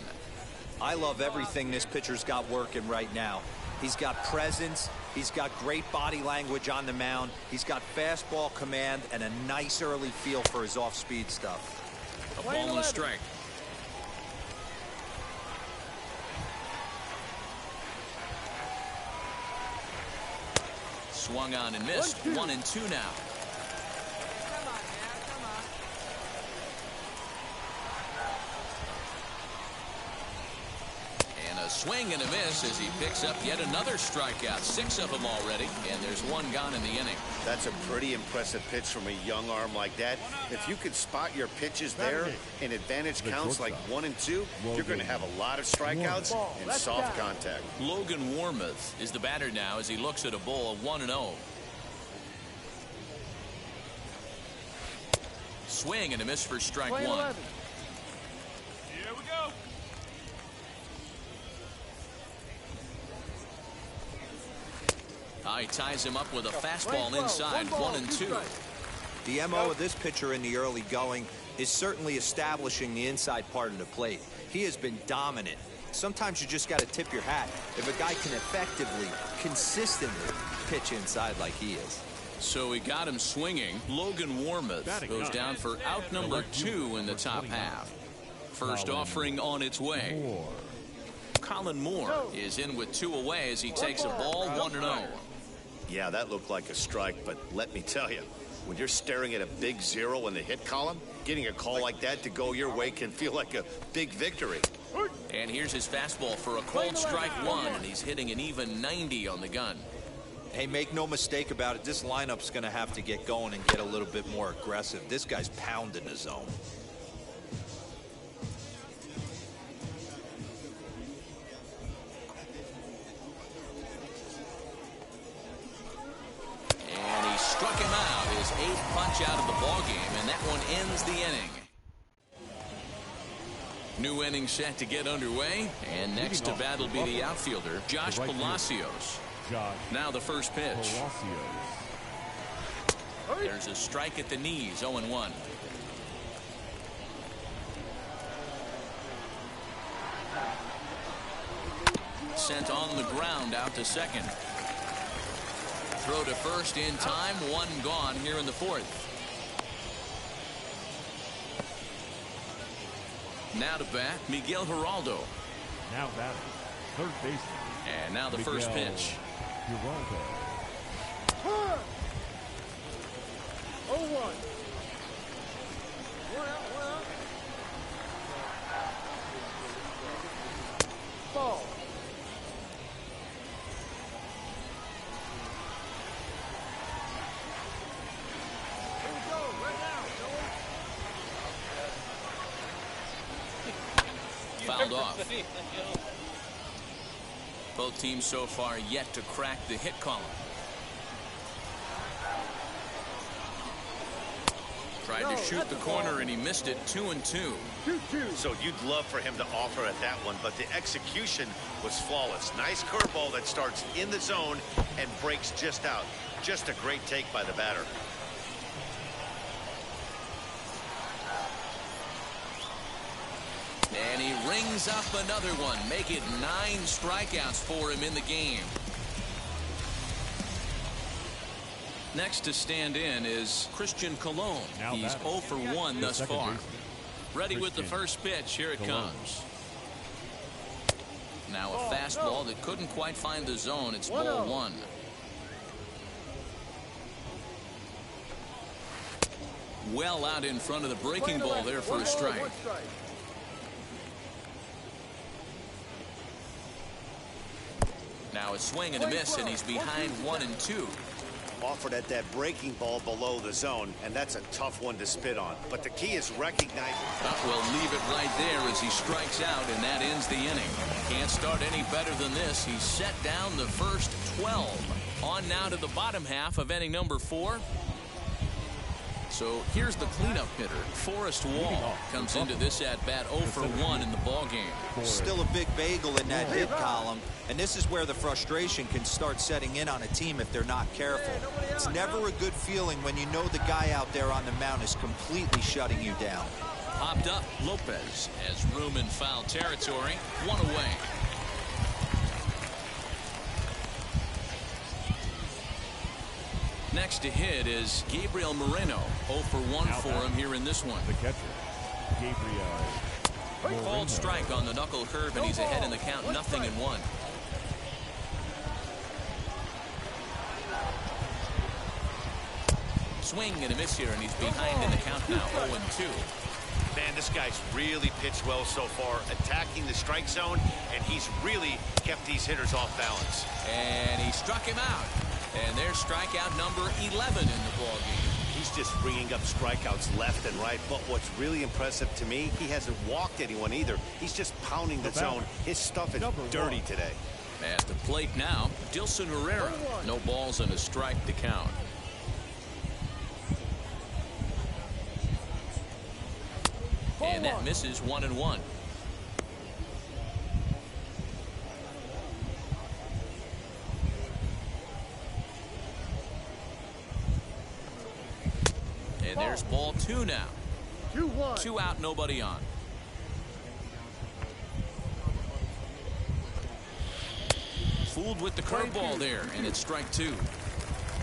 I love everything this pitcher's got working right now. He's got presence. He's got great body language on the mound. He's got fastball command and a nice early feel for his off-speed stuff. A ball and a strike. Swung on and missed. 1-2 now. Swing and a miss as he picks up yet another strikeout. 6 of them already, and there's 1 gone in the inning. That's a pretty impressive pitch from a young arm like that. If you could spot your pitches there in advantage counts like 1 and 2, you're going to have a lot of strikeouts and soft contact. Logan Warmoth is the batter now as he looks at a ball of 1-0. Swing and a miss for strike 1. Here we go. He ties him up with a fastball inside. 1 and 2. The MO of this pitcher in the early going is certainly establishing the inside part of the plate. He has been dominant. Sometimes you just got to tip your hat if a guy can effectively, consistently pitch inside like he is. So he got him swinging. Logan Warmoth goes down for out number 2 in the top half. First offering on its way. Colin Moore is in with 2 away as he takes a ball 1-0. Yeah, that looked like a strike, but let me tell you, when you're staring at a big 0 in the hit column, getting a call like that to go your way can feel like a big victory. And here's his fastball for a cold strike 1, and he's hitting an even 90 on the gun. Hey, make no mistake about it, this lineup's going to have to get going and get a little bit more aggressive. This guy's pounding the zone. And he struck him out, his 8th punch out of the ballgame, and that one ends the inning. New inning set to get underway, and next to bat will be the outfielder, Josh Palacios. Now the first pitch. There's a strike at the knees, 0-1. Sent on the ground out to second. Throw to first in time, 1 gone here in the 4th. Now to bat, Miguel Geraldo. Now batting, third baseman. And now the first pitch. Geraldo. 0-1. Ball. Here we go, right now, Fouled off. Both teams so far yet to crack the hit column. Tried to shoot the corner and he missed it. 2-2. So you'd love for him to offer at that one, but the execution was flawless. Nice curveball that starts in the zone and breaks just out. Just a great take by the batter. And he rings up another one. Make it 9 strikeouts for him in the game. Next to stand in is Christian Cologne. He's 0 for 1 thus far. Ready with the first pitch. Here it comes. Now a fastball that couldn't quite find the zone. It's ball 1. Well out in front of the breaking ball there for a strike. Now a swing and a miss, and he's behind 1-2. Offered at that breaking ball below the zone, and that's a tough one to spit on. But the key is recognizing. We'll leave it right there as he strikes out, and that ends the inning. Can't start any better than this. He's set down the first 12. On now to the bottom half of inning number 4. So here's the cleanup hitter. Forrest Wall comes into this at-bat 0 for 1 in the ballgame. Still a big bagel in that hit column, and this is where the frustration can start setting in on a team if they're not careful. It's never a good feeling when you know the guy out there on the mound is completely shutting you down. Popped up, Lopez has room in foul territory. 1 away. Next to hit is Gabriel Moreno. 0 for 1 for him here in this one. The catcher, Gabriel. Called strike on the knuckle curve, and he's ahead in the count, 0-1. Swing and a miss here, and he's behind in the count now, 0-2. Man, this guy's really pitched well so far, attacking the strike zone, and he's really kept these hitters off balance. And he struck him out. And there's strikeout number 11 in the ballgame. He's just bringing up strikeouts left and right, but what's really impressive to me, he hasn't walked anyone either. He's just pounding the zone. His stuff is dirty today. At the plate now, Dilson Rivera. No balls and a strike to count. And that misses 1-1. And there's ball 2 now. 2-1. 2 out, nobody on. Fooled with the curveball there, and it's strike 2.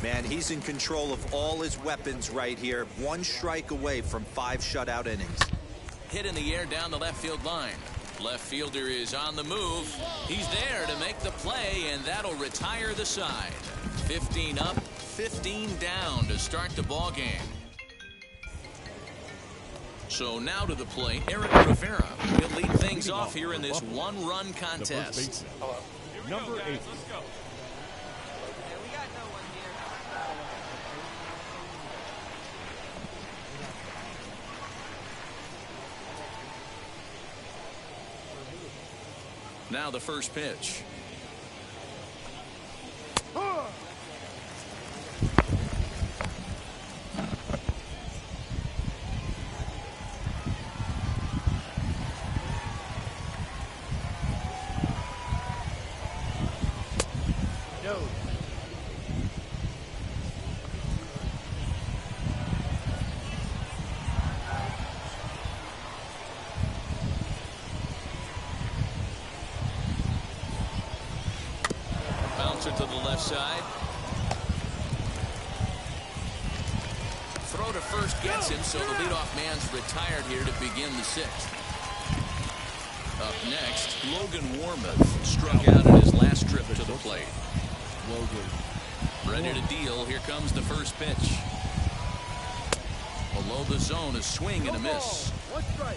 Man, he's in control of all his weapons right here. 1 strike away from 5 shutout innings. Hit in the air down the left field line. Left fielder is on the move. He's there to make the play, and that'll retire the side. 15 up, 15 down to start the ball game. So now to the plate, Eric Rivera. He'll lead things off here in this 1-run contest. Number 8. Yeah, we got no one here. Now the first pitch. To the left side. Throw to first gets him, so the leadoff man's retired here to begin the 6th. Up next, Logan Warmoth struck out in his last trip to the plate. Ready to deal. Here comes the first pitch. Below the zone, a swing and a miss.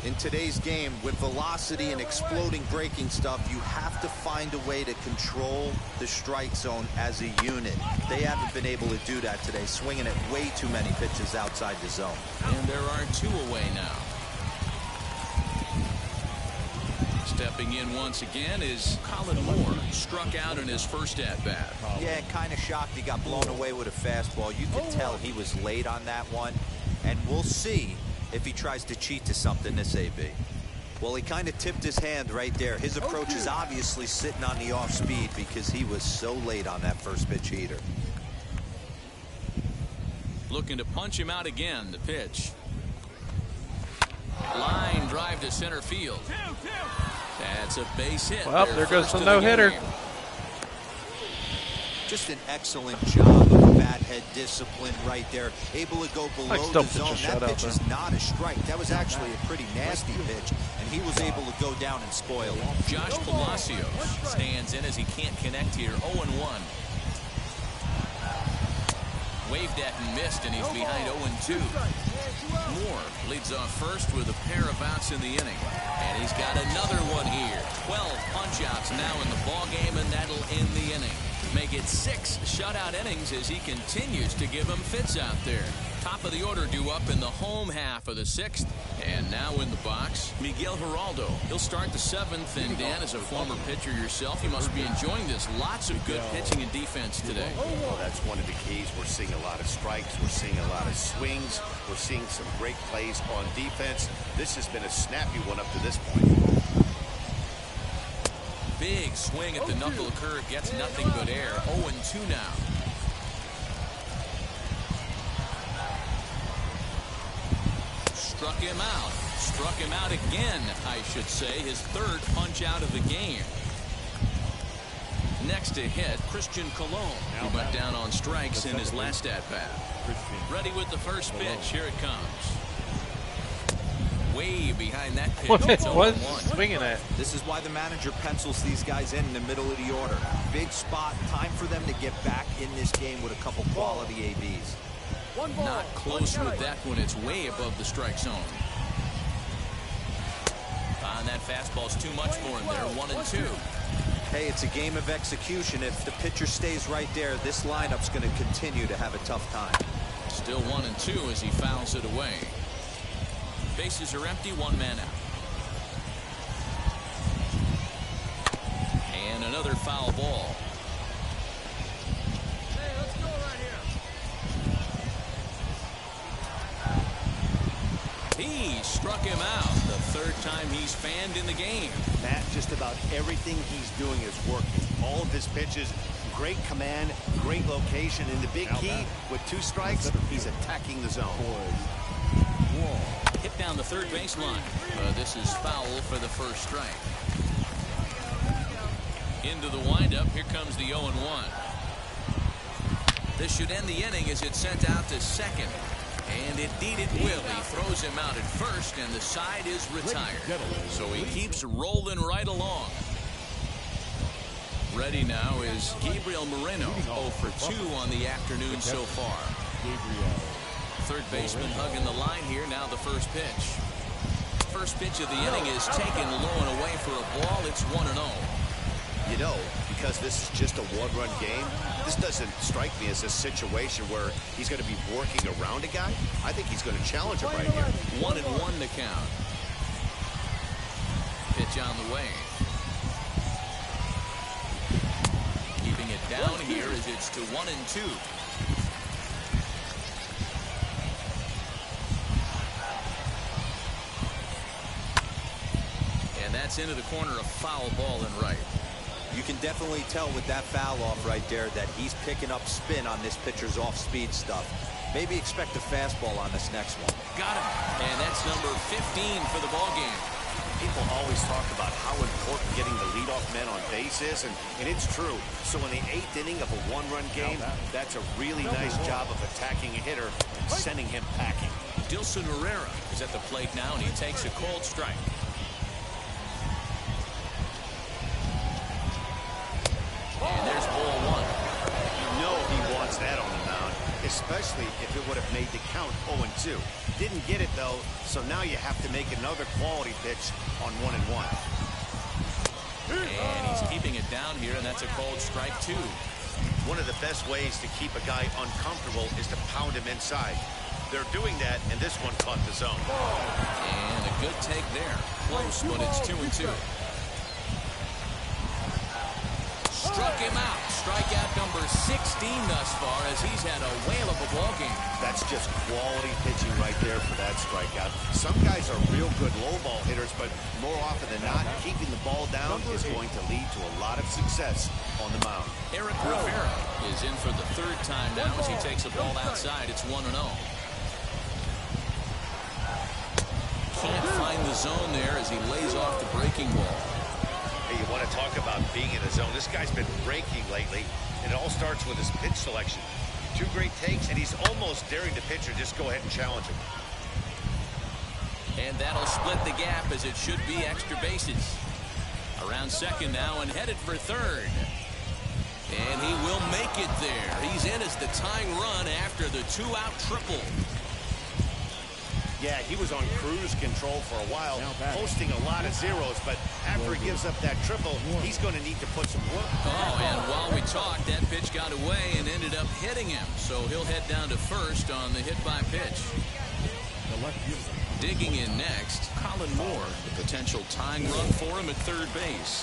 In today's game, with velocity and exploding breaking stuff, you have to find a way to control the strike zone as a unit. They haven't been able to do that today, swinging at way too many pitches outside the zone. And there are 2 away now. Stepping in once again is Colin Moore. Struck out in his first at-bat. Yeah, kind of shocked he got blown away with a fastball. You could tell he was late on that one. And we'll see if he tries to cheat to something this AB. Well, he kind of tipped his hand right there. His approach is obviously sitting on the off speed because he was so late on that first pitch heater. Looking to punch him out again. The pitch. Line drive to center field. That's a base hit. Well, there goes the no-hitter. Just an excellent job of bat head discipline right there. Able to go below the zone. That pitch is not a strike. That was actually a pretty nasty pitch, and he was able to go down and spoil it. Josh Palacios stands in as he can't connect here. 0-1. Waved at and missed, and he's behind 0-2. Moore leads off first with a pair of outs in the inning. And he's got another one here. 12 punch-outs now in the ballgame, and that'll end the inning. Make it 6 shutout innings as he continues to give them fits out there. Top of the order due up in the home half of the 6th. And now in the box, Miguel Geraldo. He'll start the 7th. And Dan, as a former pitcher yourself, you must be enjoying this. Lots of good pitching and defense today. Well, that's one of the keys. We're seeing a lot of strikes. We're seeing a lot of swings. We're seeing some great plays on defense. This has been a snappy one up to this point. Big swing at the knuckle curve, gets nothing but air. 0-2 now. Struck him out. Struck him out again, I should say. His 3rd punch out of the game. Next to hit, Christian Cologne, who went down on strikes in his last at-bat. Ready with the first pitch. Here it comes. Way behind that pitch. What swinging at? This is why the manager pencils these guys in the middle of the order. Big spot. Time for them to get back in this game with a couple quality ABs. Not close with that one. It's way above the strike zone. John, that fastball's too much for him there. 1-2. Hey, it's a game of execution. If the pitcher stays right there, this lineup's going to continue to have a tough time. Still 1-2 as he fouls it away. Bases are empty, one man out. And another foul ball. Hey, let's go right here. He struck him out. The third time he's fanned in the game. Matt, just about everything he's doing is working. All of his pitches, great command, great location, and the big key with 2 strikes, he's attacking the zone. Hit down the third baseline. This is foul for the first strike. Into the windup. Here comes the 0-1. This should end the inning as it's sent out to second. And indeed it will. He throws him out at first, and the side is retired. So he keeps rolling right along. Ready now is Gabriel Moreno. 0 for 2 on the afternoon so far. Third baseman hugging the line here. Now the first pitch. First pitch of the inning is taken low and away for a ball. It's 1-0. You know, because this is just a one-run game, this doesn't strike me as a situation where he's going to be working around a guy. I think he's going to challenge him right here. 1-1 to count. Pitch on the way. Keeping it down here as it's to 1-2. And that's into the corner, a foul ball and right. You can definitely tell with that foul off right there that he's picking up spin on this pitcher's off-speed stuff. Maybe expect a fastball on this next one. Got him. And that's number 15 for the ball game. People always talk about how important getting the leadoff man on base is, and it's true. So in the 8th inning of a one-run game, that's a really nice job of attacking a hitter and sending him packing. Dilson Rivera is at the plate now, and he takes a cold strike. And there's ball 1. You know he wants that on the mound, especially if it would have made the count 0-2. Didn't get it, though, so now you have to make another quality pitch on 1-1. And he's keeping it down here, and that's a cold strike, 2. One of the best ways to keep a guy uncomfortable is to pound him inside. They're doing that, and this one caught the zone. And a good take there. Close, but it's 2-2. Struck him out. Strikeout number 16 thus far as he's had a whale of a ball game. That's just quality pitching right there for that strikeout. Some guys are real good low ball hitters, but more often than not, keeping the ball down is going to lead to a lot of success on the mound. Eric Rivera is in for the third time now as he takes a ball outside. It's 1-0. Can't find the zone there as he lays off the breaking ball. Hey, you want to talk about being in a zone? This guy's been breaking lately, and it all starts with his pitch selection. 2 great takes, and he's almost daring the pitcher just go ahead and challenge him. And that'll split the gap as it should be extra bases. Around second now and headed for third. And he will make it there. He's in as the tying run after the 2-out triple. Yeah, he was on cruise control for a while, posting a lot of zeros, but after he gives up that triple, he's going to need to put some work. Oh, and while we talked, that pitch got away and ended up hitting him. So he'll head down to first on the hit by pitch. Digging in next, Colin Moore, the potential tying run for him at third base.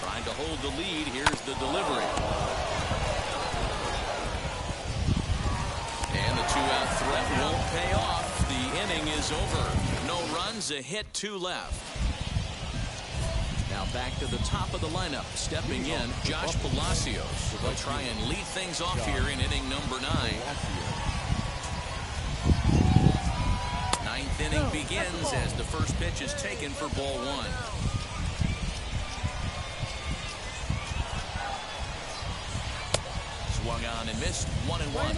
Trying to hold the lead. Here's the delivery. And the 2-out threat won't pay off. The inning is over. No runs, a hit, 2 left. Now back to the top of the lineup. Stepping in, Josh Palacios will try and lead things off here in inning number 9. 9th inning begins as the first pitch is taken for ball 1. Swung on and missed. 1-1.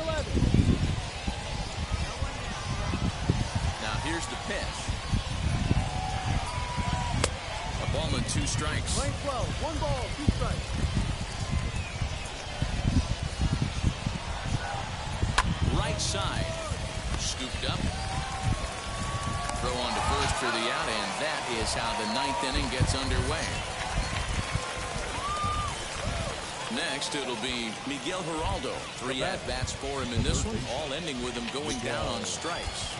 Now here's the pitch. A ball and 2 strikes. Lane 12, 1 ball, 2 strikes. Right side. Scooped up. throw on to first for the out, and that is how the ninth inning gets underway. Next, it'll be Miguel Geraldo. 3 at-bats for him in this one, all ending with him going down on strikes.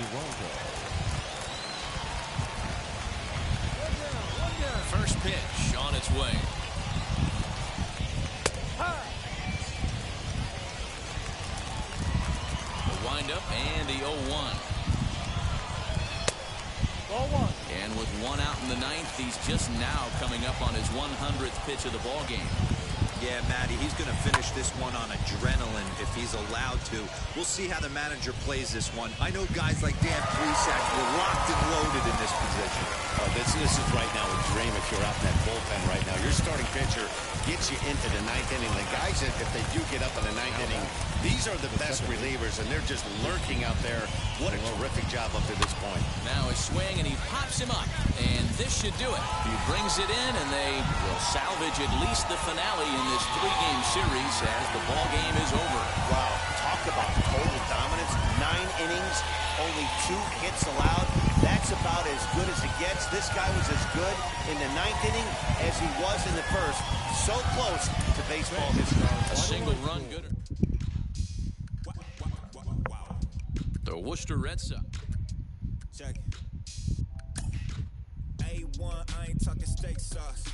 First pitch on its way. The windup and the 0-1. And with 1 out in the ninth, he's just now coming up on his 100th pitch of the ball game. Yeah, Matty, he's going to finish this one on adrenaline if he's allowed to. We'll see how the manager plays this one. I know guys like Dan Plesac were locked and loaded in this position. Oh, this is right now a dream if you're out in that bullpen right now. Your starting pitcher gets you into the ninth inning. The guys, if they do get up in the ninth inning, these are the best relievers, and they're just lurking out there. What a terrific job up to this point. Now a swing, and he pops him up, and this should do it. He brings it in, and they will salvage at least the finale in this 3-game series as the ball game is over. Wow, talk about total dominance. 9 innings, only 2 hits allowed. That's about as good as it gets. This guy was as good in the 9th inning as he was in the first. So close to baseball history. A single run gooder. The Worcester Red Sox. Check. A1, I ain't talking steak sauce.